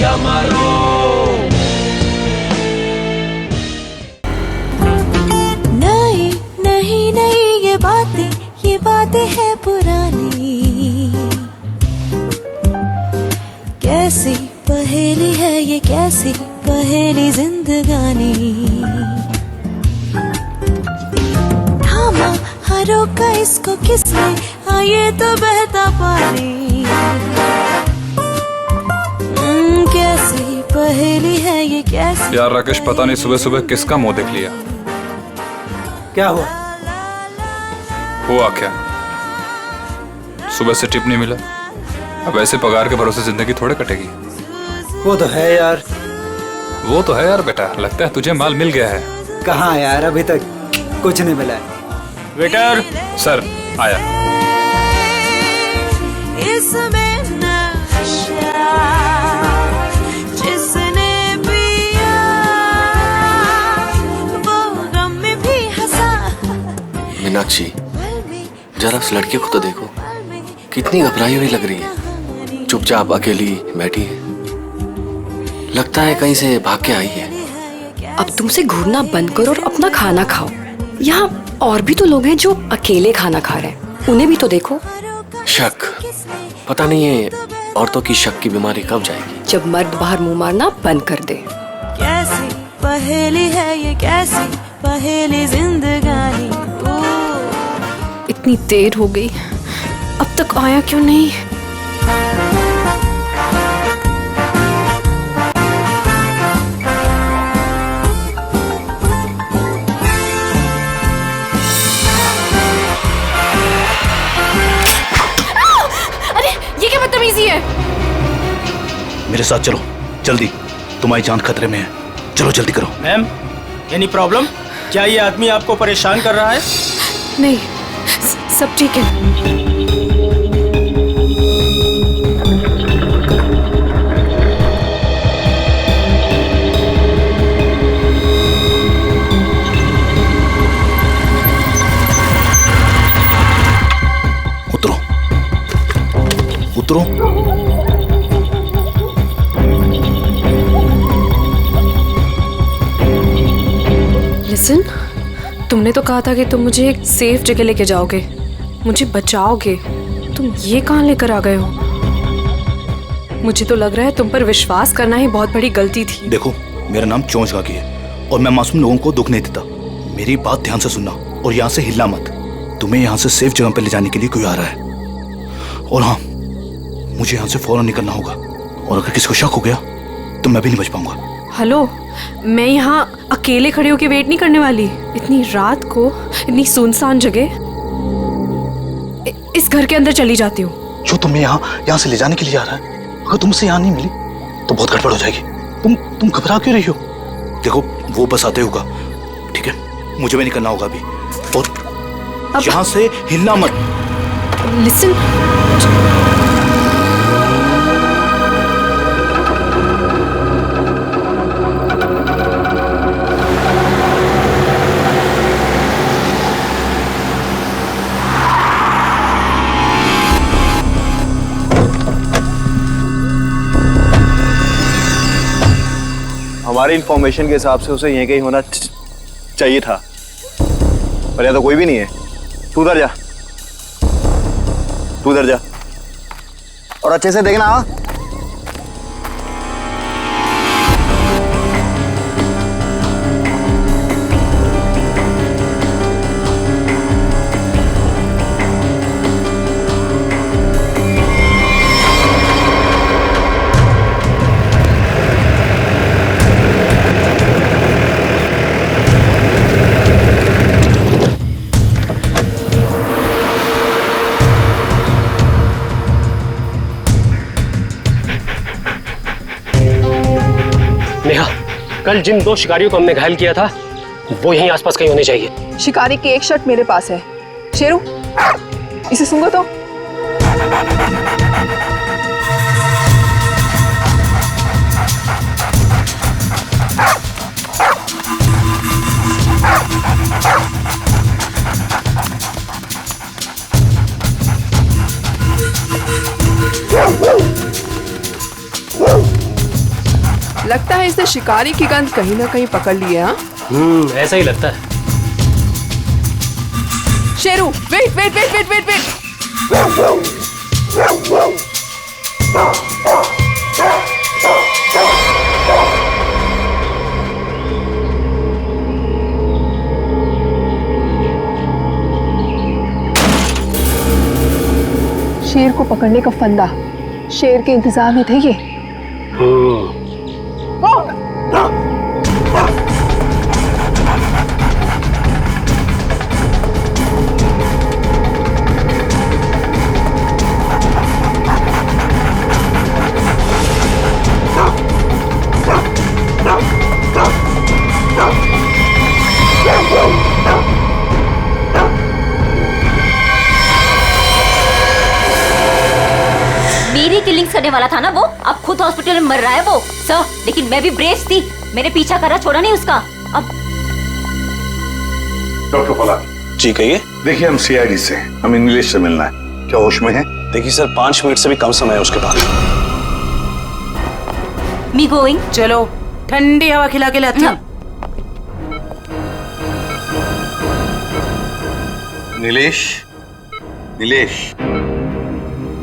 या मरो। नहीं नहीं नहीं, ये बातें हैं पुरानी। कैसी पहेली है ये, कैसी पहेली जिंदगानी। थामा हरों का इसको किसने, ये तो बहता पानी। कैसी पहेली है ये, कैसी। यार राकेश, पता नहीं सुबह सुबह किसका मुंह देख लिया। क्या हुआ? हुआ क्या? सुबह से टिप नहीं मिला। अब ऐसे पगार के भरोसे जिंदगी थोड़े कटेगी। वो तो है यार। वो तो है यार बेटा, लगता है तुझे माल मिल गया है। कहाँ यार, अभी तक कुछ नहीं मिला है। वेटर सर आया। इसमें नशा जिसने पिया, वो गम में भी हंसा। मीनाक्षी, जरा उस लड़की को तो देखो, कितनी घबराई हुई लग रही है। चुपचाप अकेली बैठी है, लगता है कहीं से भाग के आई है। अब तुमसे घूरना बंद करो और अपना खाना खाओ। यहाँ और भी तो लोग हैं जो अकेले खाना खा रहे हैं, उन्हें भी तो देखो। शक, पता नहीं है औरतों की शक की बीमारी कब जाएगी। जब मर्द बाहर मुंह मारना बंद कर दे। कैसी पहेली है ये, कैसी पहेली जिंदगानी। इतनी देर हो गई, अब तक आया क्यों नहीं? अरे ये क्या बदतमीजी है? मेरे साथ चलो जल्दी, तुम्हारी जान खतरे में है। चलो जल्दी करो। Ma'am, any problem? क्या ये आदमी आपको परेशान कर रहा है? नहीं, सब ठीक है। उतरो उतरो। लिसन, तुमने तो कहा था कि तुम मुझे एक सेफ जगह लेके जाओगे, मुझे बचाओगे। तुम ये कहाँ लेकर आ गए हो? मुझे तो लग रहा है तुम पर विश्वास करना ही बहुत बड़ी गलती थी। देखो, मेरा नाम चोंच गागी है और मैं मासूम लोगों को दुख नहीं देता। मेरी बात ध्यान से सुनना और यहाँ से हिलना मत। तुम्हें यहाँ से सेफ जगह पर ले जाने के लिए कोई आ रहा है। और हाँ, मुझे यहाँ से फौरन निकलना होगा और अगर किसी को शक हो गया तो मैं भी नहीं बच पाऊंगा। हेलो, मैं यहाँ अकेले खड़े होकर वेट नहीं करने वाली। इतनी रात को इतनी सुनसान जगह, इस घर के अंदर चली जाती हूँ। जो तुम्हें यहाँ से ले जाने के लिए आ रहा है, अगर तुमसे यहाँ नहीं मिली तो बहुत गड़बड़ हो जाएगी। तुम घबरा क्यों रही हो? देखो, वो बस आते होगा, ठीक है? मुझे भी निकलना होगा अभी, और यहाँ से हिलना मत। लिसन, हमारी इंफॉर्मेशन के हिसाब से उसे यहीं कहीं होना चाहिए था, पर यहाँ तो कोई भी नहीं है। तू उधर जा, तू उधर जा और अच्छे से देखना। हाँ, कल जिन 2 शिकारियों को हमने घायल किया था वो यहीं आसपास कहीं होने चाहिए। शिकारी की एक शर्ट मेरे पास है। शेरू, इसे सूंघो तो। लगता है इसने शिकारी की गंध कहीं ना कहीं पकड़ ली है। हाँ ऐसा ही लगता है। Sheru, wait wait wait wait wait wait. शेर को पकड़ने का फंदा, शेर के इंतजार में थे ये। मेरी किलिंग्स करने वाला था ना वो, अब खुद हॉस्पिटल में मर रहा है वो सर। लेकिन मैं भी ब्रेव थी, मैंने पीछा करा, छोड़ा नहीं उसका। अब डॉक्टर पलानी जी कहिए। देखिए, हम सीआईडी से, हमें नीलेश से मिलना है। क्या होश में है? देखिए सर, 5 मिनट से भी कम समय है उसके पास। Me going. चलो ठंडी हवा खिला के लाती हूँ। नीलेश, नीलेश,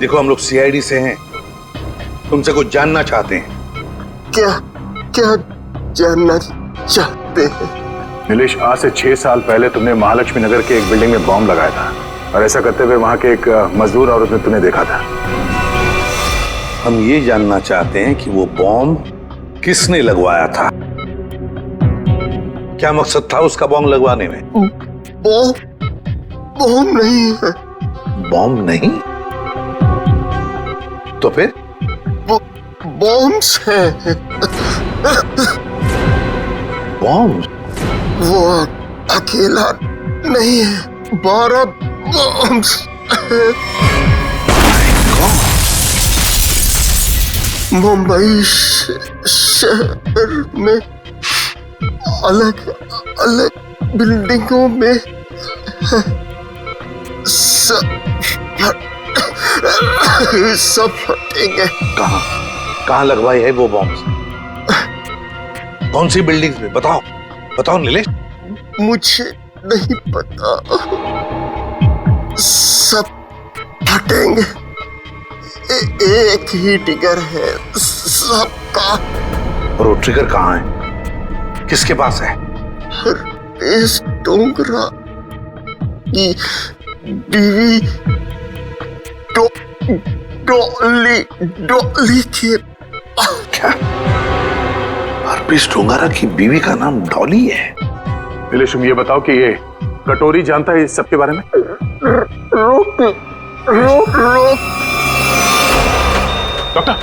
देखो हम लोग सीआईडी से हैं, तुमसे कुछ जानना चाहते हैं। क्या क्या जानना चाहते हैं? नीलेश, आज से 6 साल पहले तुमने महालक्ष्मी नगर के एक बिल्डिंग में बॉम्ब लगाया था, और ऐसा करते हुए वहां के एक मजदूर औरत ने तुम्हें देखा था। हम ये जानना चाहते हैं कि वो बॉम्ब किसने लगवाया था, क्या मकसद था उसका बॉम्ब लगवाने में? बॉम्ब नहीं है। बॉम्ब नहीं तो फिर? बॉम्ब्स है। बॉम्ब? वो अकेला नहीं है, 12 बॉम्ब्स है। मुंबई शहर में अलग अलग बिल्डिंगों में सब फटेंगे। कहाँ लगवाई है वो बॉम्ब? कौन सी बिल्डिंग में? बताओ बताओ नीलेश। मुझे नहीं पता, सब फटेंगे। एक ही ट्रिगर है सबका। और वो ट्रिगर कहाँ है, किसके पास है? इस डोंगरा की बीवी डॉली के। क्या हरप्रीत डोंगरा की बीवी का नाम डॉली है? नीलेश, तुम ये बताओ कि ये कटोरी जानता है इस सब के बारे में? रोक रोक रोक। Doctor,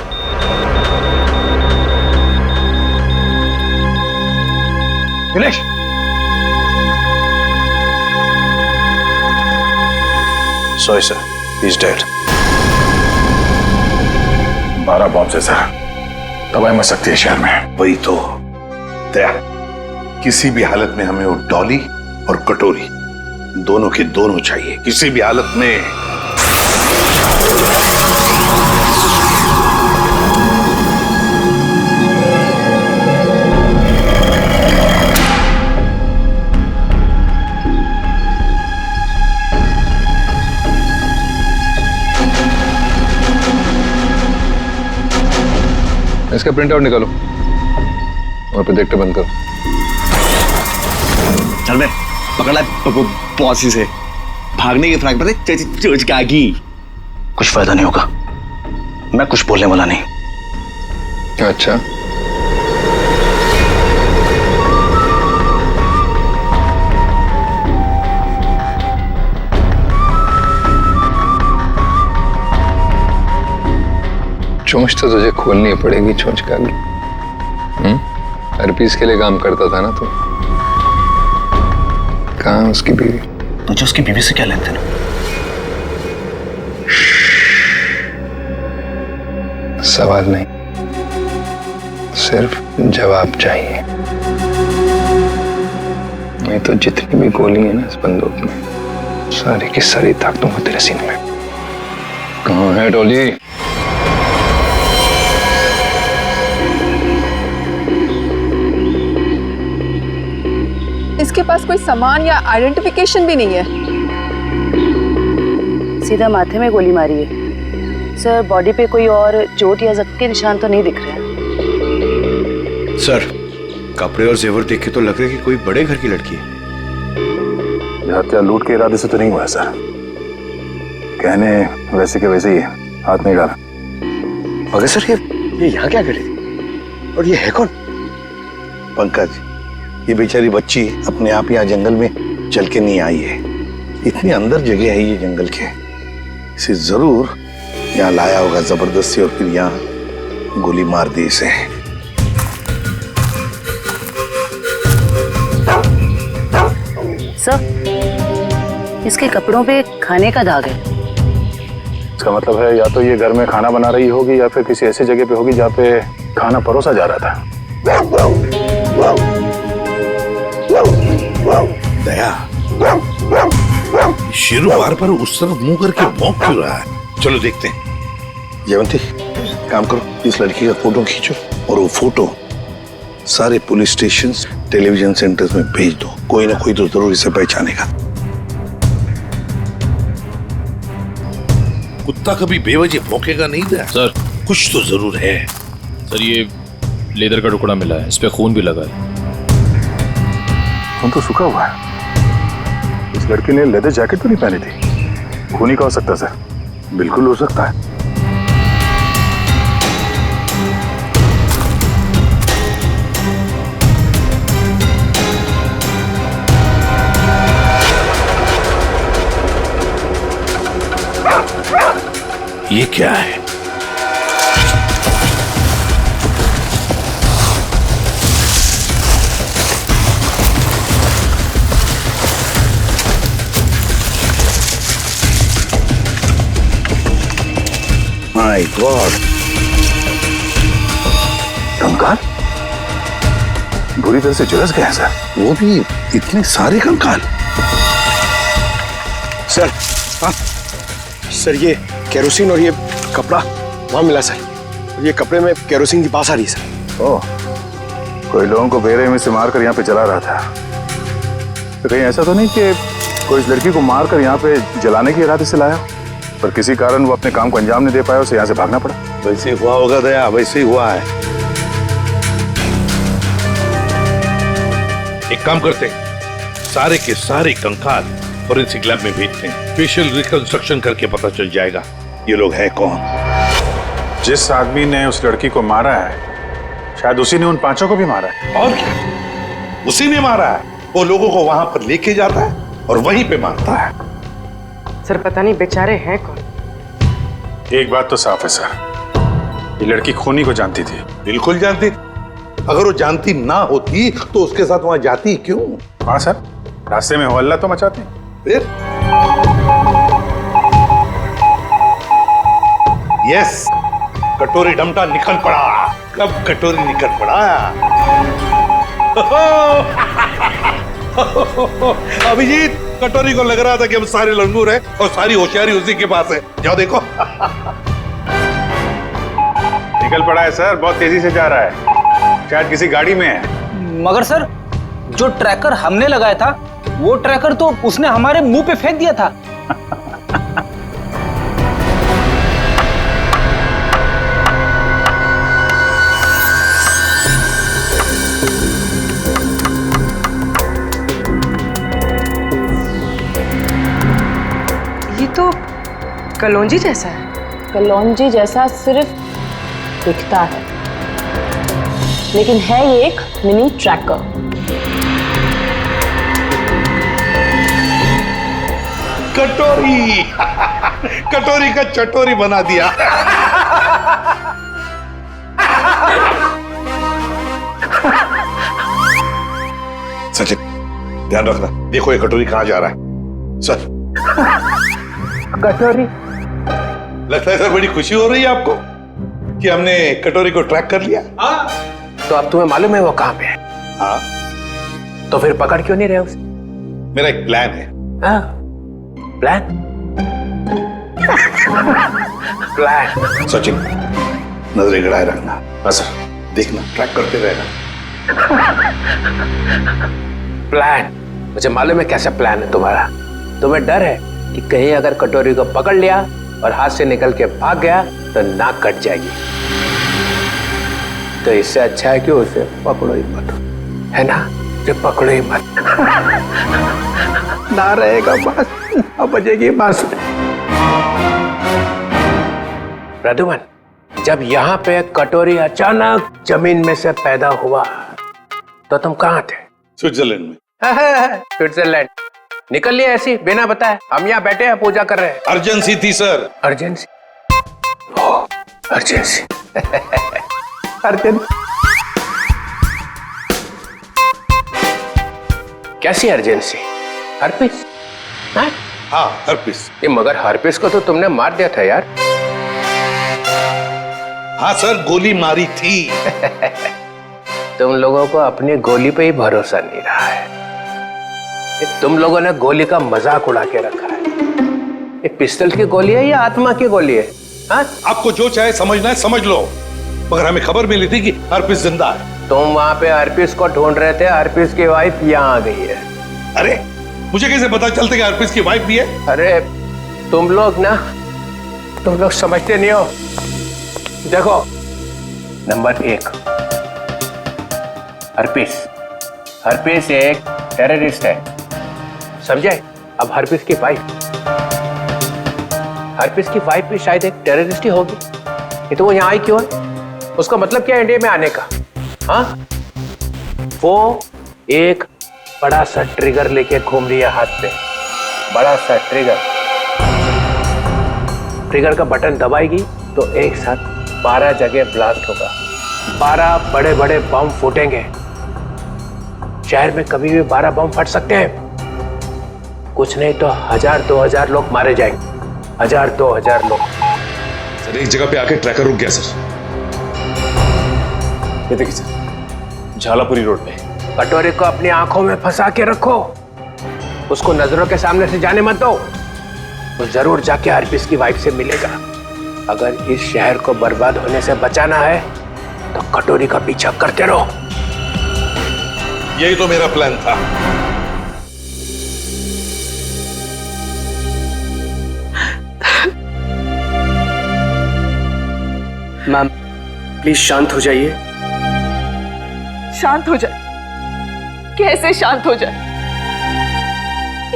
Nilesh, sorry sir, he is dead. 12 bomb से सर, तबाही मच सकती है शहर में। वही तो दया, किसी भी हालत में हमें वो डॉली और कटोरी दोनों के दोनों चाहिए, किसी भी हालत में। इसका प्रिंट आउट निकालो और प्रोजेक्टर बंद करो। चल मैं पकड़ा पॉसी से भागने की फ्रैक पर चोचकागी। कुछ फायदा नहीं होगा, मैं कुछ बोलने वाला नहीं। अच्छा, चोंच तो तुझे खोलनी पड़ेगी, चोंच का भी। हरपीस के लिए काम करता था ना तू? कहाँ उसकी बीवी? तुझे उसकी बीवी से क्या लेन देन? सवाल नहीं, सिर्फ जवाब चाहिए। नहीं तो जितनी भी गोली है ना इस बंदूक में, सारी की सारी ताक दूंगा तेरे सीने में। कहाँ है डॉली? पास कोई सामान या आइडेंटिफिकेशन भी नहीं है। सीधा माथे में गोली मारी है सर। बॉडी पे कोई और चोट या जख्म के निशान तो नहीं दिख रहे हैं। सर, कपड़े और जेवर देख के तो लग रहा है कि कोई बड़े घर की लड़की है। हत्या लूट के इरादे से तो नहीं हुआ सर। कहने वैसे के वैसे ही है, हाथ नहीं डाला। मगर सर ये यहाँ क्या कर रही थी? और ये है कौन? पंकज, ये बेचारी बच्ची अपने आप यहाँ जंगल में चल के नहीं आई है। इतनी अंदर जगह है ये जंगल के, इसे जरूर यहाँ लाया होगा जबरदस्ती और फिर यहाँ गोली मार दी इसे। सर, इसके कपड़ों पे खाने का दाग है। इसका मतलब है या तो ये घर में खाना बना रही होगी या फिर किसी ऐसी जगह पे होगी जहाँ पे खाना परोसा जा रहा था। दया, शेरू बार बार उस तरफ मुंह करके भौंक क्यों रहा है? चलो देखते हैं। जयवंती, काम करो, इस लड़की का फोटो खींचो और वो फोटो सारे पुलिस स्टेशन, टेलीविजन सेंटर्स में भेज दो। कोई ना कोई तो जरूर इसे पहचानेगा। कुत्ता कभी बेवजह भौंकेगा नहीं था सर। कुछ तो जरूर है सर। ये लेदर का टुकड़ा मिला है, इस पे खून भी लगा है। खून तो सूखा हुआ है। इस लड़की ने लेदर जैकेट तो नहीं पहनी थी। खूनी का हो सकता है सर। बिल्कुल हो सकता है। ये क्या है? माय गॉड, कंकाल बुरी तरह से झुलस गए हैं सर। वो भी इतने सारे कंकाल। सर, हाँ सर, ये केरोसिन और ये कपड़ा वहां मिला सर। ये कपड़े में केरोसिन की बास आ रही है सर। ओह, कोई लोगों को बेरहमी में से मारकर यहाँ पे जला रहा था। तो कहीं ऐसा तो नहीं कि कोई इस लड़की को मारकर यहाँ पे जलाने के इरादे से लाया, पर किसी कारण वो अपने काम को अंजाम नहीं दे पाया, उसे यहाँ से भागना पड़ा। वैसे हुआ होगा दया, वैसे ही हुआ है। एक काम करते हैं, सारे के सारे कंकाल फोरेंसिक लैब में भेजते हैं। फेशियल रिकंस्ट्रक्शन करके पता चल जाएगा ये लोग है कौन। जिस आदमी ने उस लड़की को मारा है शायद उसी ने उन पांचों को भी मारा है। और क्या, उसी ने मारा है। वो लोगों को वहां पर लेके जाता है और वहीं पे मारता है। सर, पता नहीं बेचारे हैं कौन। एक बात तो साफ है सर, ये लड़की खूनी को जानती थी। बिल्कुल जानती। अगर वो जानती ना होती तो उसके साथ वहां जाती क्यों? हाँ सर, रास्ते में हल्ला तो मचाती। फिर यस, कटोरी डमटा निकल पड़ा। कब कटोरी निकल पड़ा? अभिजीत, कटोरी को लग रहा था कि हम सारे लंगूर हैं और सारी होशियारी उसी के पास है। जाओ देखो। निकल पड़ा है सर, बहुत तेजी से जा रहा है, शायद किसी गाड़ी में है। मगर सर, जो ट्रैकर हमने लगाया था वो ट्रैकर तो उसने हमारे मुंह पे फेंक दिया था। ये तो कलौंजी जैसा है। कलौंजी जैसा सिर्फ दिखता है, लेकिन है ये एक मिनी ट्रैकर। कटोरी कटोरी का चटोरी बना दिया। सचिन, ध्यान रखना, देखो ये कटोरी कहां जा रहा है। सर, कटोरी। लगता है सर बड़ी खुशी हो रही है आपको कि हमने कटोरी को ट्रैक कर लिया। तो अब तुम्हें मालूम है वो कहां पे है? हाँ। तो फिर पकड़ क्यों नहीं रहे उसे? मेरा एक प्लान है। हाँ, प्लान? प्लान। सचिन, नजरें गड़ाए रखना। हाँ सर, देखना, ट्रैक करते रहना। प्लान। मुझे मालूम है कैसा प्लान है तुम्हारा। तुम्हें डर है कि कहीं अगर कटोरी को पकड़ लिया और हाथ से निकल के भाग गया तो नाक कट जाएगी। तो इससे अच्छा है कि उसे पकड़ो ही मत, है ना? जो पकड़ो ही मत। ना रहेगा बस, अब बजेगी बस। प्रद्युमन, जब यहाँ पे कटोरी अचानक जमीन में से पैदा हुआ तो तुम कहाँ थे? स्विट्जरलैंड में। स्विट्जरलैंड निकल लिया ऐसी बिना बताए? हम यहाँ बैठे हैं पूजा कर रहे हैं। अर्जेंसी थी सर। अर्जेंसी? अर्जेंसी। अर्जेंसी कैसी अर्जेंसी? हर्पिस? हाँ हर्पिस। ये मगर हर्पिस को तो तुमने मार दिया था यार। हाँ सर, गोली मारी थी। तुम लोगों को अपनी गोली पे ही भरोसा नहीं रहा है। तुम लोगों ने गोली का मजाक उड़ा के रखा है। ये पिस्टल की गोली है या आत्मा की गोली है? हाँ? आपको जो चाहे समझना है समझ लो, मगर हमें खबर मिली थी कि हर्पिस जिंदा है। तुम वहां पे हर्पिस को ढूंढ रहे थे, हर्पिस की वाइफ यहाँ आ गई है। अरे मुझे कैसे पता चलता कि हर्पिस की वाइफ भी है? अरे तुम लोग समझते नहीं हो। देखो, नंबर 1, हर्पिस एक टेररिस्ट है, समझे? अब हर्पिस की वाइफ भी शायद एक टेररिस्ट ही होगी। ये तो वो यहाँ आई क्यों है? उसका मतलब क्या है इंडिया में आने का? हाँ, वो एक बड़ा सा ट्रिगर लेके घूम रही है हाथ पे। बड़ा सा ट्रिगर का बटन दबाएगी तो एक साथ 12 जगह ब्लास्ट होगा। 12 बड़े बड़े बम फूटेंगे। शहर में कभी भी 12 बम फट सकते हैं। कुछ नहीं तो 1000-2000 लोग मारे जाएंगे। 1000-2000 लोग। सर एक जगह पे आके ट्रैकर रुक गया सर। ये देखिए सर, झालापुरी रोड पे। कटोरे को अपनी आंखों में फंसा के रखो, उसको नजरों के सामने से जाने मत दो। वो जरूर जाके हर्पिस की वाइफ से मिलेगा। अगर इस शहर को बर्बाद होने से बचाना है तो कटोरी का पीछा करते रहो। यही तो मेरा प्लान था। मैम प्लीज शांत हो जाइए। शांत हो जाए? कैसे शांत हो जाए?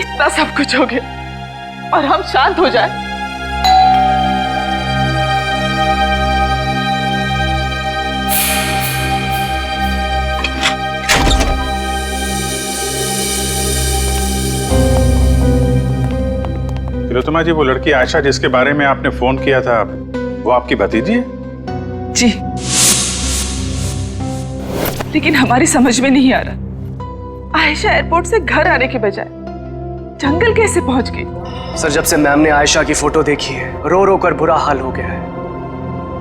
इतना सब कुछ हो गया और हम शांत हो जाए? तिलोत्तमा जी, वो लड़की आयशा जिसके बारे में आपने फोन किया था, वो आपकी भतीजी है? जी, लेकिन हमारी समझ में नहीं आ रहा, आयशा एयरपोर्ट से घर आने के बजाय जंगल कैसे पहुंच गई? सर जब से मैम ने आयशा की फोटो देखी है, रो रो कर बुरा हाल हो गया है।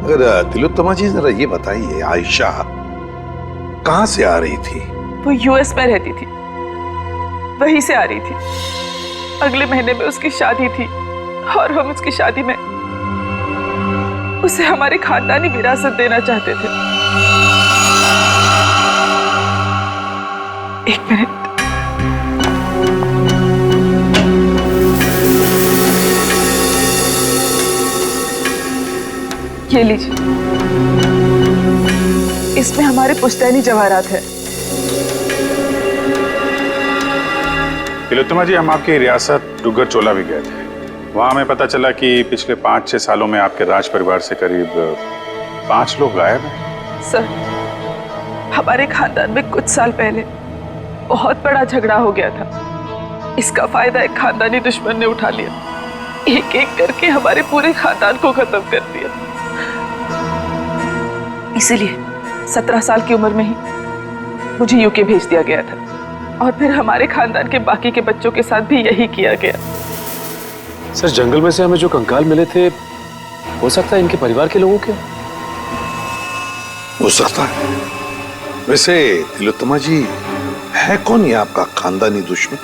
अगर तिलोत्तमा जी जरा ये बताइए, आयशा कहाँ से आ रही थी? वो यूएस में रहती थी, वहीं से आ रही थी। अगले महीने में उसकी शादी थी और हम उसकी शादी में उसे हमारी खानदानी विरासत देना चाहते थे। एक मिनट, ये लीजिए, इसमें हमारे पुश्तैनी जवाहरात है। तिलोत्तमा जी, हम आपकी रियासत डुग्गर चोला भी गए थे। वहाँ हमें पता चला कि पिछले 5-6 सालों में आपके राज परिवार से करीब 5 लोग गायब हैं। सर, हमारे खानदान में कुछ साल पहले बहुत बड़ा झगड़ा हो गया था। इसका फायदा एक खानदानी दुश्मन ने उठा लिया। एक एक करके हमारे पूरे खानदान को खत्म कर दिया। इसीलिए 17 साल की उम्र में ही मुझे यूके भेज दिया गया था और फिर हमारे खानदान के बाकी के बच्चों के साथ भी यही किया गया। सर जंगल में से हमें जो कंकाल मिले थे, हो सकता है इनके परिवार के लोगों के? हो सकता है। वैसे तिलोत्तमा जी, है कौन ये आपका खानदानी दुश्मन?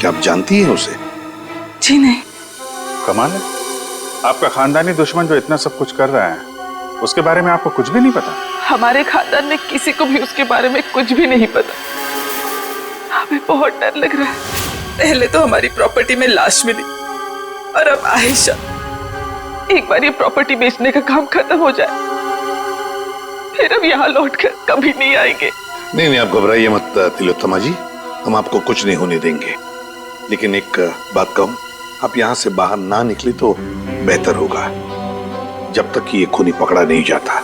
क्या आप जानती हैं उसे? जी नहीं। कमाल है, आपका खानदानी दुश्मन जो इतना सब कुछ कर रहा है, उसके बारे में आपको कुछ भी नहीं पता? हमारे खानदान में किसी को भी उसके बारे में कुछ भी नहीं पता। हमें बहुत डर लग रहा है। पहले तो हमारी प्रॉपर्टी में लाश मिली और अब आयशा। एक बार ये प्रॉपर्टी बेचने का काम खत्म हो जाए फिर अब यहाँ लौटकर कभी नहीं आएंगे। नहीं, आप घबराइए मत तिलोत्तमा जी, हम आपको कुछ नहीं होने देंगे। लेकिन एक बात कहूं, आप यहाँ से बाहर ना निकले तो बेहतर होगा, जब तक कि ये खूनी पकड़ा नहीं जाता।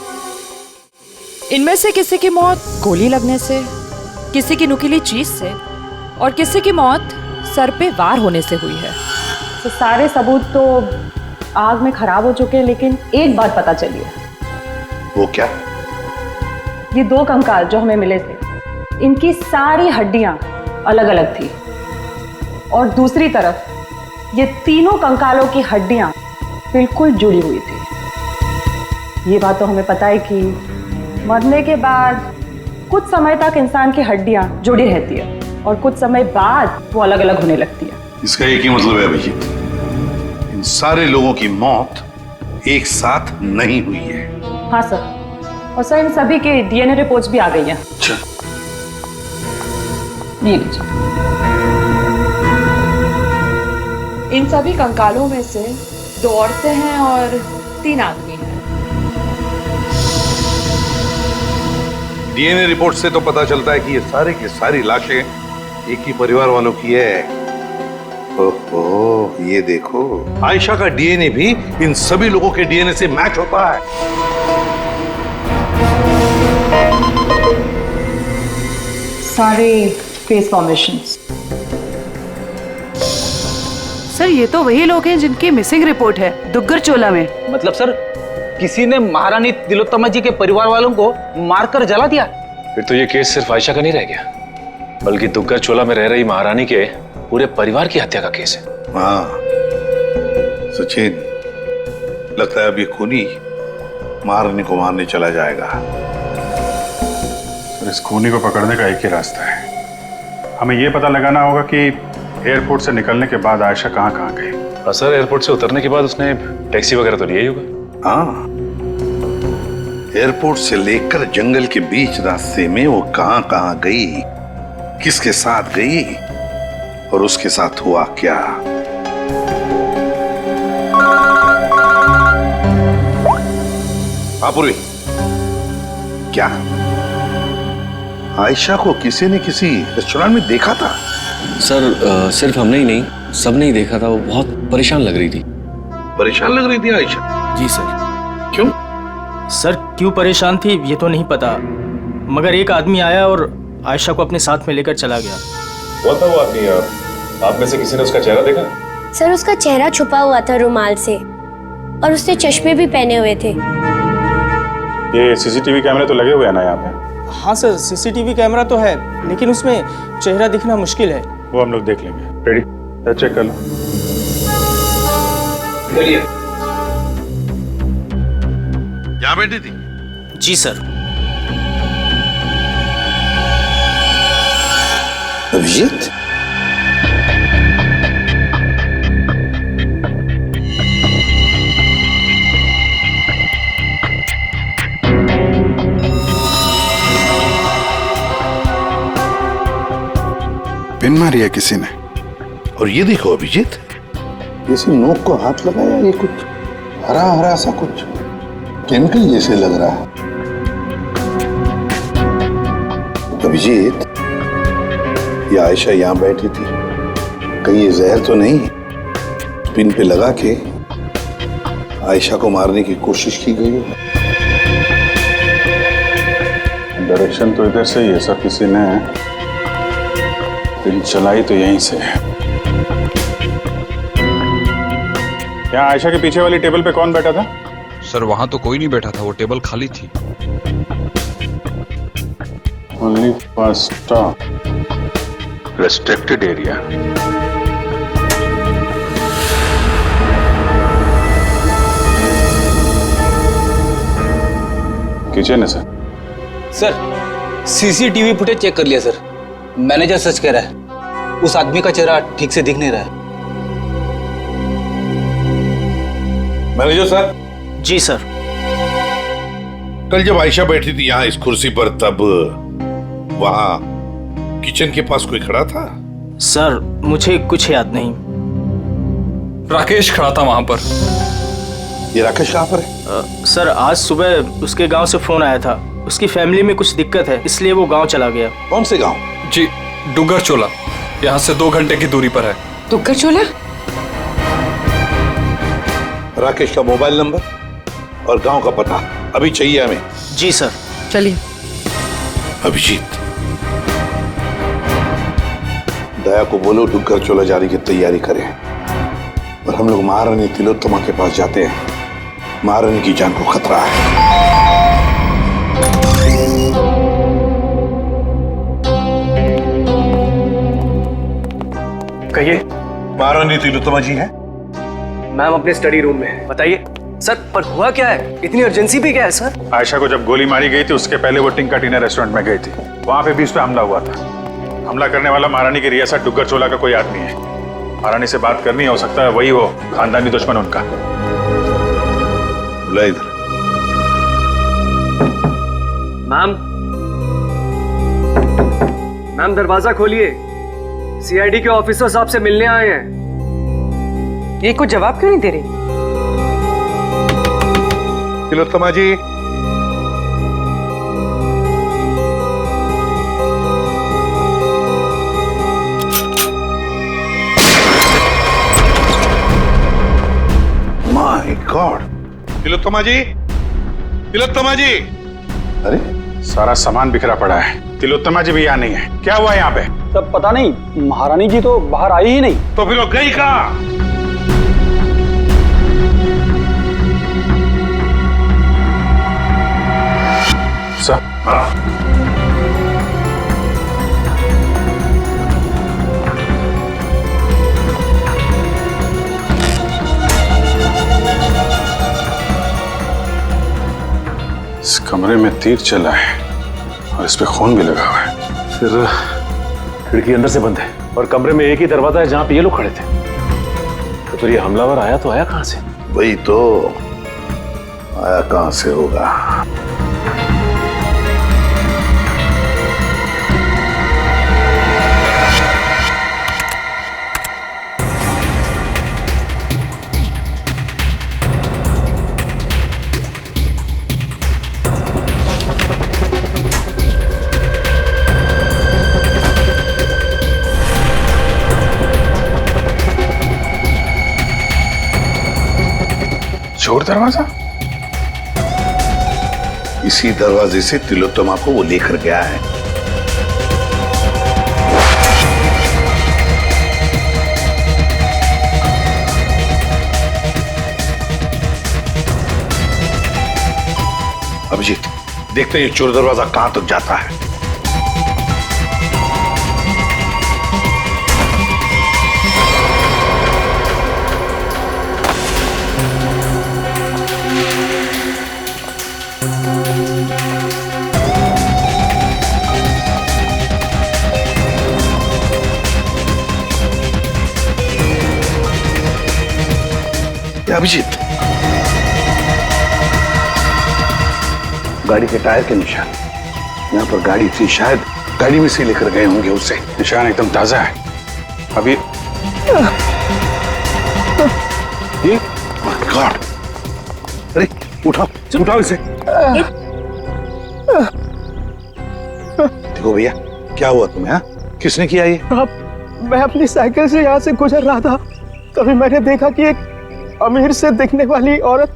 इनमें से किसी की मौत गोली लगने से, किसी की नुकीली चीज से और किसी की मौत सर पे वार होने से हुई है। तो सारे सबूत तो आग में खराब हो चुके हैं, लेकिन एक बात पता चली है। वो क्या? ये 2 कंकाल जो हमें मिले थे, इनकी सारी हड्डियां अलग अलग थी और दूसरी तरफ ये तीनों कंकालों की हड्डियां बिल्कुल जुड़ी हुई थी। ये बात तो हमें पता है कि मरने के बाद कुछ समय तक इंसान की हड्डियां जुड़ी रहती है और कुछ समय बाद वो अलग अलग होने लगती है। इसका एक ही मतलब है अभिजीत, इन सारे लोगों की मौत एक साथ नहीं हुई है। हाँ सर, और सर इन सभी के डीएनए रिपोर्ट्स भी आ गई हैं। अच्छा, ये लीजिए। इन सभी कंकालों में से 2 औरतें हैं और 3 आदमी हैं। डीएनए रिपोर्ट से तो पता चलता है कि ये सारे की सारी लाशें एक ही परिवार वालों की है। ओहो, ये देखो, आयशा का डीएनए भी इन सभी लोगों के डीएनए से मैच होता है। सारे फेस फॉर्मेशंस। सर ये तो वही लोग हैं जिनकी मिसिंग रिपोर्ट है दुग्गर चोला में। मतलब सर, किसी ने महारानी तिलोत्तमा जी के परिवार वालों को मारकर जला दिया। फिर तो ये केस सिर्फ आयशा का नहीं रह गया, बल्कि दुग्गर चोला में रह रही महारानी के पूरे परिवार की हत्या का केस है। हाँ सचिन, लगता है अब ये खूनी महारानी को मारने चला जाएगा। सर, इस खूनी को पकड़ने का एक ही रास्ता है। हमें ये पता लगाना होगा कि एयरपोर्ट से निकलने के बाद आयशा कहाँ कहाँ गई। हाँ सर, एयरपोर्ट से उतरने के बाद उसने टैक्सी वगैरह तो लिया ही होगा। हाँ, एयरपोर्ट से लेकर जंगल के बीच रास्ते में वो कहाँ कहाँ गई, किसके साथ गई और उसके साथ हुआ क्या। पूर्वी, क्या आयशा को किसी ने किसी रेस्टोरेंट में देखा था? सर सिर्फ हमने ही नहीं, सबने ही देखा था। वो बहुत परेशान लग रही थी। परेशान लग रही थी आयशा? जी सर। क्यों? सर क्यों परेशान थी ये तो नहीं पता, मगर एक आदमी आया और आयशा को अपने साथ में लेकर चला गया। वो था वो आदमी, आप में से किसी ने उसका चेहरा देखा? सर उसका चेहरा छुपा हुआ था रुमाल से और उसने चश्मे भी पहने हुए थे। ये सीसीटीवी कैमरे तो लगे हुए हैं ना यहाँ पे? हाँ सर, सीसीटीवी कैमरा तो है, लेकिन उसमें चेहरा दिखना मुश्किल है। वो हम लोग देख लेंगे। रेडी? चेक कर लो। यहाँ बैठी थी? जी सर। अभिजीत, पिन मारी है किसी ने। और ये देखो अभिजीत, किसी नोक को हाथ लगाया, ये कुछ हरा हरा सा कुछ केमिकल जैसे लग रहा है। अभिजीत, ये आयशा यहाँ बैठी थी, कहीं ये जहर तो नहीं पिन पे लगा के आयशा को मारने की कोशिश की गई है? डायरेक्शन तो इधर से ही है सर, किसी ने पिन चलाई तो यहीं से है। यहाँ आयशा के पीछे वाली टेबल पे कौन बैठा था? सर वहां तो कोई नहीं बैठा था, वो टेबल खाली थी। Only first stop restricted area. Kitchen है sir. Sir CCTV footage check कर लिया सर। मैनेजर सच कह रहा है, उस आदमी का चेहरा ठीक से दिख नहीं रहा है। Manager sir. जी सर। कल जब आयशा बैठी थी यहाँ इस कुर्सी पर, तब वहां किचन के पास कोई खड़ा था? सर मुझे कुछ याद नहीं। राकेश खड़ा था वहां पर। ये राकेश कहाँ पर है? सर आज सुबह उसके गांव से फोन आया था, उसकी फैमिली में कुछ दिक्कत है इसलिए वो गांव चला गया। कौन से गांव? जी डुगर चोला, यहाँ से 2 घंटे की दूरी पर है। डुगर चोला? राकेश का मोबाइल नंबर और गांव का पता अभी चाहिए हमें। जी सर। चलिए। अभिजीत, दया को बोलो डुगर चोला जाने की तैयारी करें और हम लोग महारानी तिलोत्तमा के पास जाते हैं। महारानी की जान को खतरा है। कहिए। महारानी तिलोत्तमा जी हैं? मैम अपने स्टडी रूम में है। बताइए सर, पर हुआ क्या है? इतनी अर्जेंसी भी क्या है सर? आयशा को जब गोली मारी गई थी उसके पहले वो टिंका टीना रेस्टोरेंट में गई थी। वहां पे भी उस पे हमला हुआ था। हमला करने वाला महारानी की रियासत डुगर चोला का कोई आदमी है। महारानी से बात करनी हो सकता है वही हो खानदानी दुश्मन उनका। बुला इधर। मैम दरवाजा खोलिए, सीआईडी के ऑफिसर साहब से मिलने आए हैं। ये कुछ जवाब क्यों नहीं दे रही? तिलोत्तमा जी, माय गॉड। तिलोत्तमा जी, तिलोत्तमा जी। अरे सारा सामान बिखरा पड़ा है। तिलोत्तमा जी भी यहाँ नहीं है। क्या हुआ यहाँ पे? तब पता नहीं, महारानी जी तो बाहर आई ही नहीं। तो फिर वो गई कहाँ? इस कमरे में तीर चला है और इस पे खून भी लगा हुआ है। फिर खिड़की अंदर से बंद है और कमरे में एक ही दरवाजा है जहां पे ये लोग खड़े थे। तो फिर ये हमलावर आया तो आया कहां से? वही तो, आया कहां से होगा? चोर दरवाजा? इसी दरवाजे से तिलोत्तमा को वो लेकर गया है। अभिजीत, देखते हैं ये चोर दरवाजा कहां तक जाता है। अभिजीत, गाड़ी के टायर के निशान यहाँ पर गाड़ी थी, शायद गाड़ी में से लेकर गए होंगे उसे। निशान एकदम ताजा है। अभी ये गॉड, अरे उठाओ उठाओ इसे। देखो भैया, क्या हुआ तुम्हें? हाँ, किसने किया ये? मैं अपनी साइकिल से यहाँ से गुजर रहा था, तभी मैंने देखा कि एक अमीर से दिखने वाली औरत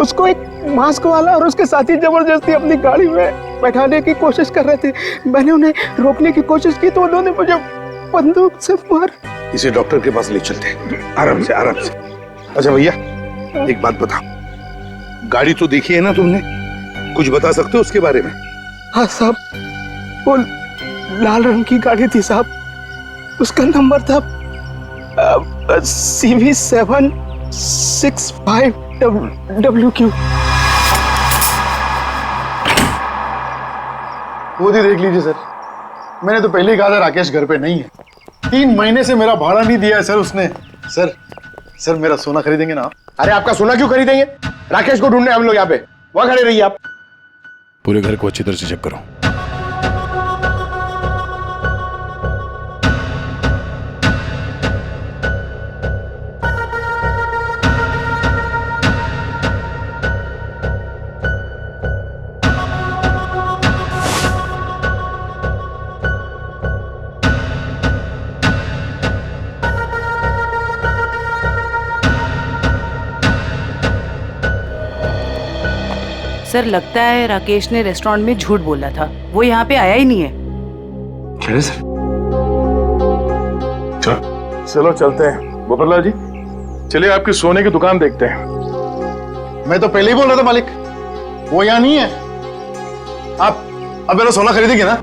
उसको एक मास्क वाला और उसके साथी जबरदस्ती अपनी गाड़ी में बैठाने की कोशिश कर रहे थे। मैंने उन्हें रोकने की कोशिश की तो उन्होंने मुझे बंदूक से मार। इसे डॉक्टर के पास ले चलते हैं, आराम से आराम से। अच्छा भैया, एक बात बताओ, गाड़ी तो देखी है ना तुमने? कुछ बता सकते हो उसके बारे में? हाँ साहब, वो लाल रंग की गाड़ी थी साहब। उसका नंबर था CV765WQ। खुद ही देख लीजिए सर, मैंने तो पहले ही कहा था राकेश घर पे नहीं है। 3 महीने से मेरा भाड़ा नहीं दिया है सर उसने। सर मेरा सोना खरीदेंगे ना? अरे आपका सोना क्यों खरीदेंगे? राकेश को ढूंढने हम लोग यहाँ पे, वहां खड़े रहिए आप। पूरे घर को अच्छी तरह से चेक करो। सर लगता है राकेश ने रेस्टोरेंट में झूठ बोला था, वो यहाँ पे आया ही नहीं है। क्या सर? चलो चलते हैं। गोपाललाल जी चलिए आपकी सोने की दुकान देखते हैं। मैं तो पहले ही बोल रहा था मालिक, वो यहाँ नहीं है। आप अब मेरा सोना खरीदेंगे ना?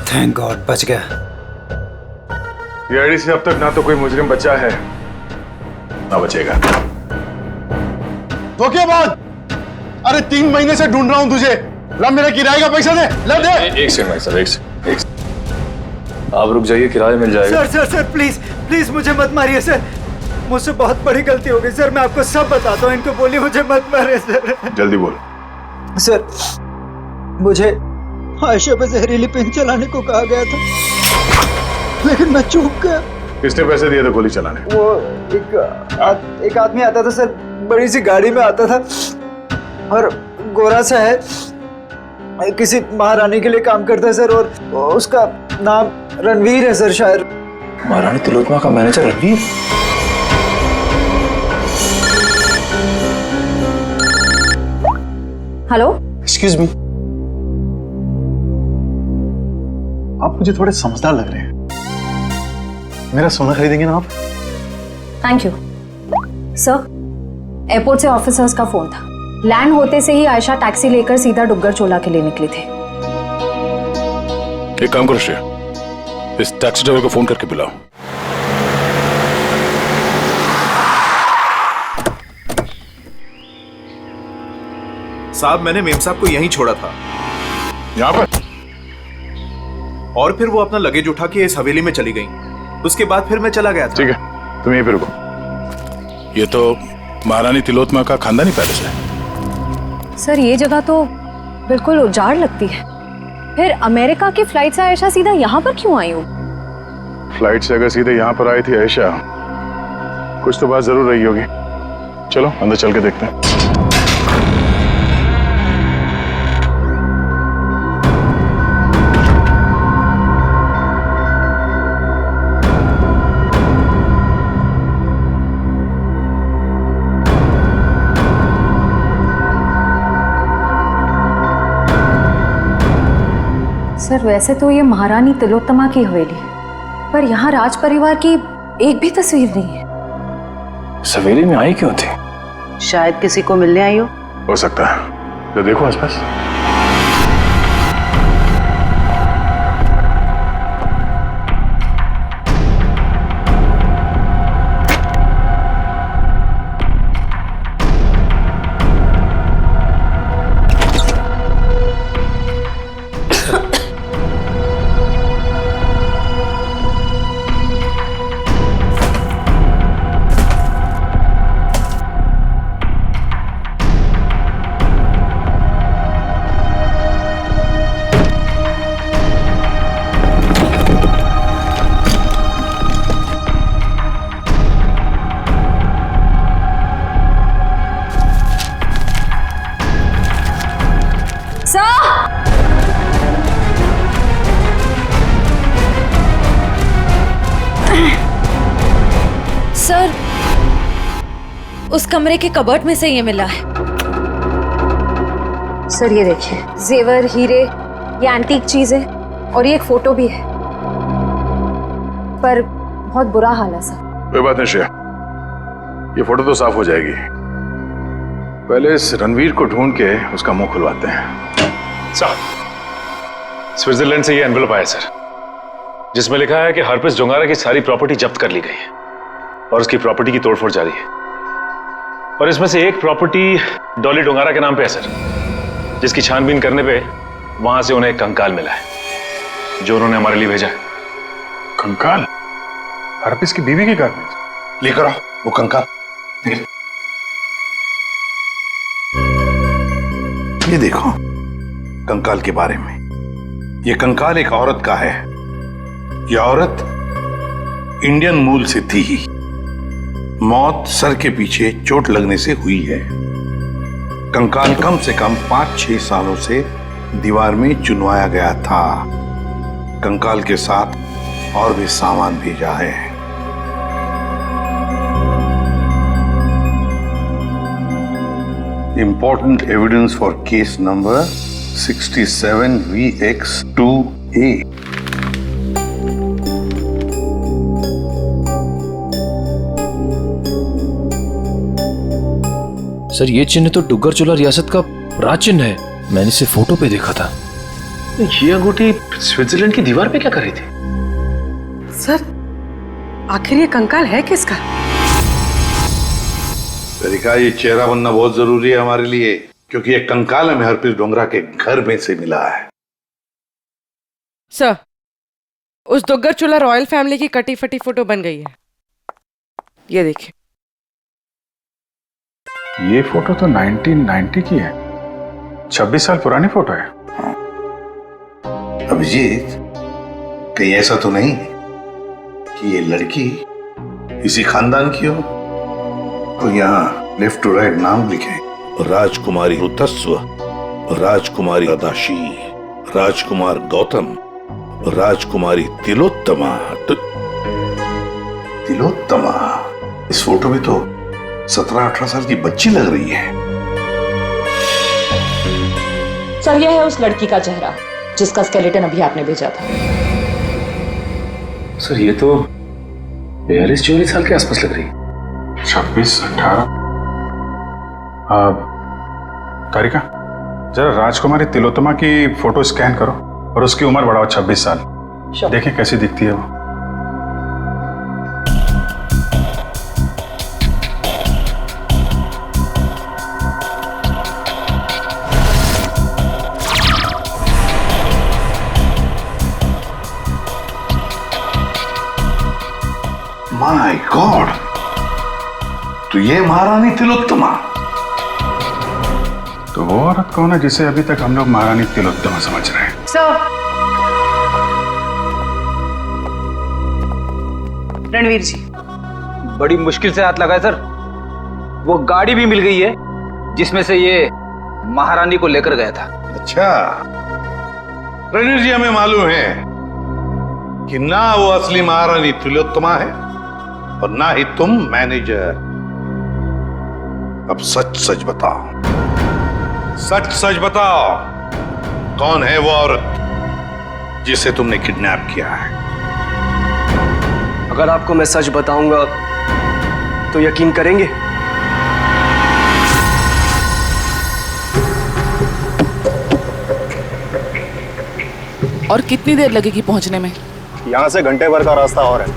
थैंक गॉड बच गया। ये आईडी से अब तक ना तो कोई मुजरिम बचा है ना बचेगा। तो क्या बात? अरे 3 महीने से ढूंढ रहा हूं तुझे। ला मेरा किराए का पैसा दे, ला दे। एक सेकंड भाई साहब, एक सेकंड। आप रुक जाइए, किराया मिल जाएगा। सर प्लीज प्लीज मुझे मत मारिए सर, मुझसे बहुत बड़ी गलती हो गई सर, मैं आपको सब बताता हूँ, इनको बोलिए मुझे मत मारिए सर। जल्दी बोल। सर मुझे आयशा पे जहरीली पेन चलाने को कहा गया था, लेकिन मैं चूक गया। किसने पैसे दिए थे गोली चलाने? वो एक आदमी आता था सर, बड़ी सी गाड़ी में आता था और गोरा सा है, किसी महारानी के लिए काम करता है सर, और उसका नाम रणवीर है सर शायद। महारानी तिलोत्तमा का manager Ranveer? Hello, excuse me, आप मुझे थोड़े समझदार लग रहे हैं। मेरा सोना खरीदेंगे ना आप? Thank you sir. एयरपोर्ट से ऑफिसर्स का फोन था, लैंड होते से ही आयशा टैक्सी लेकर सीधा डुग्गर चोला के लिए निकली थी। एक काम करो श्रेया, इस टैक्सी ड्राइवर को फोन करके बुलाओ। साहब मैंने मेम साहब को यहीं छोड़ा था। यहाँ पर? और फिर वो अपना लगेज उठा के इस हवेली में चली गई, उसके बाद फिर मैं चला गया था। ठीक है, तुम यहीं पे रुको। ये तो महारानी तिलोत्तमा का खानदानी पैलेस है। सर ये जगह तो बिल्कुल उजाड़ लगती है, फिर अमेरिका की फ्लाइट से आयशा सीधा यहाँ पर क्यों आई हो? फ्लाइट से अगर सीधे यहाँ पर आई थी आयशा, कुछ तो बात जरूर रही होगी। चलो अंदर चल के देखते हैं। सर वैसे तो ये महारानी तिलोत्तमा की हवेली है, पर यहाँ राज परिवार की एक भी तस्वीर नहीं है। इस हवेली में आई क्यों थी? शायद किसी को मिलने आई हो सकता है, तो देखो आसपास। सर उस कमरे के कबर्ड में से ये मिला है। सर ये देखिए, जेवर, हीरे, ये एंटीक चीजें, और ये एक फोटो भी है, पर बहुत बुरा हाल है सर। कोई बात नहीं श्रेया, ये फोटो तो साफ हो जाएगी। पहले इस रणवीर को ढूंढ के उसका मुंह खुलवाते हैं। सर स्विट्जरलैंड से ये एनवेलप आया सर, जिसमें लिखा है कि हरप्रीत जोंगारा की सारी प्रॉपर्टी जब्त कर ली गई है और उसकी प्रॉपर्टी की तोड़फोड़ जारी है। और इसमें से एक प्रॉपर्टी डॉली डोंगारा के नाम पे है सर, जिसकी छानबीन करने पे वहां से उन्हें एक कंकाल मिला है जो उन्होंने हमारे लिए भेजा है। कंकाल? हरप्रीत की बीवी के घर में? लेकर आओ वो कंकाल। ये देखो कंकाल के बारे में। ये कंकाल एक औरत का है। ये औरत इंडियन मूल से थी ही। मौत सर के पीछे चोट लगने से हुई है। कंकाल कम से कम 5-6 सालों से दीवार में चुनवाया गया था। कंकाल के साथ और भी सामान भेजा है। important evidence for case number 67VX2A. Sir ये चिन्ह तो डुग्गर चोला रियासत का राज चिन्ह है। मैंने इसे फोटो पे देखा था। ये अंगूठी स्विट्जरलैंड की दीवार पे क्या कर रही थी? सर आखिर ये कंकाल है किसका? तरीका ये चेहरा बनना बहुत जरूरी है हमारे लिए, क्योंकि ये कंकाल हमें हरप्रीत डोंगरा के घर में से मिला है। सर उस दुग्गर चोला रॉयल फैमिली की कटी फटी फोटो बन गई है, ये देखिए। ये फोटो तो 1990 की है, 26 साल पुरानी फोटो है। अभिजीत, कहीं ऐसा तो नहीं कि ये लड़की इसी खानदान की हो? तो यहाँ लेफ्ट टू राइट नाम लिखे, राजकुमारी ऋतस्व, राजकुमारी अदाशी, राजकुमार गौतम, राजकुमारी तिलोत्तमा। तिलोत्तमा? इस फोटो में तो 17-18 साल की बच्ची लग रही है। सर यह है उस लड़की का चेहरा जिसका स्केलेटन अभी आपने भेजा था। सर ये तो 42-44 साल के आसपास लग रही है। 26-18। तारिका, जरा राजकुमारी तिलोत्तमा की फोटो स्कैन करो और उसकी उम्र बढ़ाओ 26 साल। देखिए कैसी दिखती है वो। माय गॉड, तो ये महारानी तिलोत्तमा। तो वो औरत कौन है जिसे अभी तक हम लोग महारानी तिलोत्तमा समझ रहे हैं? सर रणवीर जी, बड़ी मुश्किल से हाथ लगाए सर। वो गाड़ी भी मिल गई है जिसमें से ये महारानी को लेकर गया था। अच्छा, रणवीर जी, हमें मालूम है कि ना वो असली महारानी तिलोत्तमा है और ना ही तुम मैनेजर। अब सच सच बताओ, सच सच बताओ, कौन है वो औरत जिसे तुमने किडनैप किया है? अगर आपको मैं सच बताऊंगा तो यकीन करेंगे? और कितनी देर लगेगी पहुंचने में? यहाँ से घंटे भर का रास्ता और है।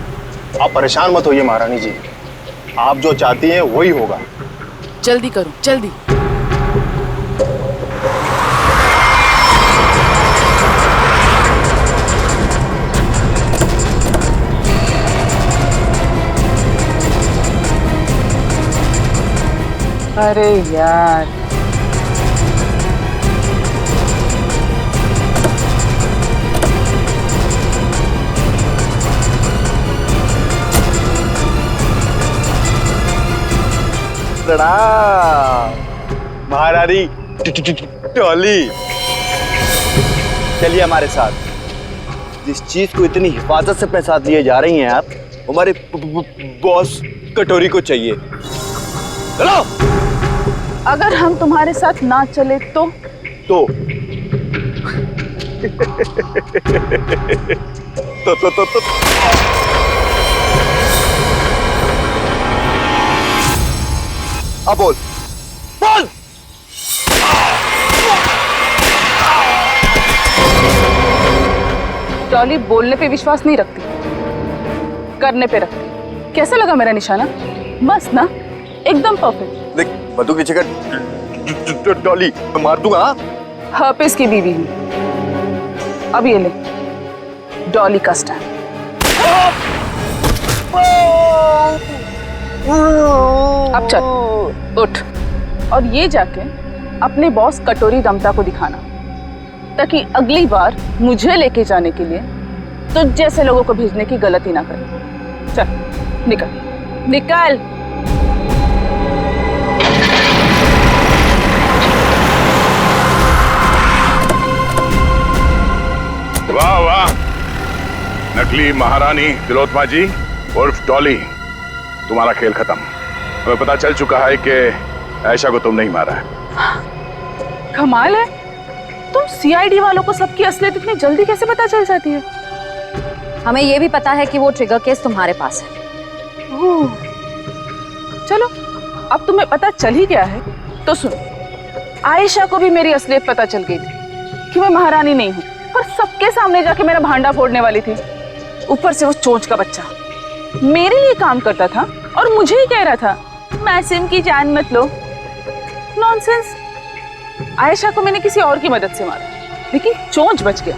आप परेशान मत होइए महारानी जी, आप जो चाहती हैं वही होगा। जल्दी करो, जल्दी। अरे यार, प्रणाम महारानी टॉली। चलिए हमारे साथ। जिस चीज को इतनी हिफाजत से अपने साथ लिए जा रही हैं आप, हमारे बॉस कटोरी को चाहिए। चलो। अगर हम तुम्हारे साथ ना चले तो? तो अब बोल बोल। टॉली बोलने पे विश्वास नहीं रखती, करने पे रखती। कैसा लगा मेरा निशाना? बस ना, एकदम परफेक्ट। देख बंदूक नीचे कर टॉली, मैं मार दूंगा। हर्पिस की बीवी हूँ। अब ये ले डॉली का स्टैंड। अब चल उठ और ये जाके अपने बॉस कटोरी रमता को दिखाना, ताकि अगली बार मुझे लेके जाने के लिए तो जैसे लोगों को भेजने की गलती ना करे। चल निकल निकल। वाह वाह, नकली महारानी तिलोत्तमा जी उर्फ डॉली, तुम्हारा खेल खत्म। हमें पता चल चुका है कि आयशा को तुम नहीं मारा है। कमाल है, तुम सीआईडी वालों को सबकी असलियत इतनी जल्दी कैसे पता चल जाती है? हमें यह भी पता है कि वो ट्रिगर केस तुम्हारे पास है। चलो, अब तुम्हें पता चल ही गया है तो सुनो, आयशा को भी मेरी असलियत पता चल गई थी कि मैं महारानी नहीं हूँ, पर सबके सामने जाके मेरा भांडा फोड़ने वाली थी। ऊपर से वो चोंच का बच्चा मेरे लिए काम करता था और मुझे ही कह रहा था मासूम की जान मत लो। नॉनसेंस। आयशा को मैंने किसी और की मदद से मारा, लेकिन चोंच बच गया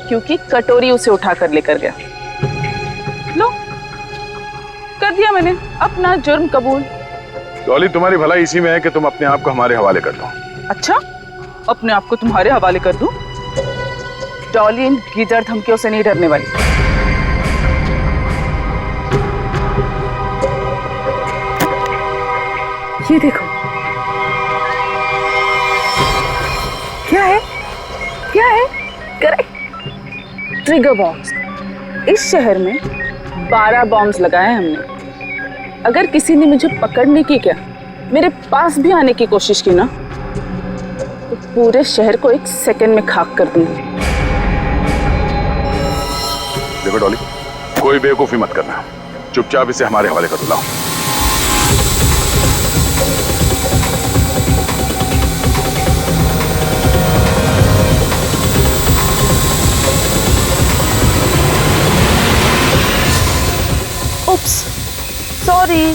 क्योंकि कटोरी उसे उठाकर लेकर गया। लो, कर दिया मैंने अपना जुर्म कबूल। डॉली, तुम्हारी भलाई इसी में है कि तुम अपने आप को हमारे हवाले कर दो। अच्छा, अपने आप को तुम्हारे हवाले कर दूं? डॉली इन गीदड़ धमकियों से नहीं डरने वाली। ये देखो, क्या है? क्या है? Correct, trigger bombs. इस शहर में 12 बॉम्ब्स लगाए हमने। अगर किसी ने मुझे पकड़ने की, क्या मेरे पास भी आने की कोशिश की ना, तो पूरे शहर को 1 सेकंड में खाक कर दूंगी। देखो डॉली, कोई बेवकूफी मत करना, चुपचाप इसे हमारे हवाले कर दो। लाओ। Oops, sorry.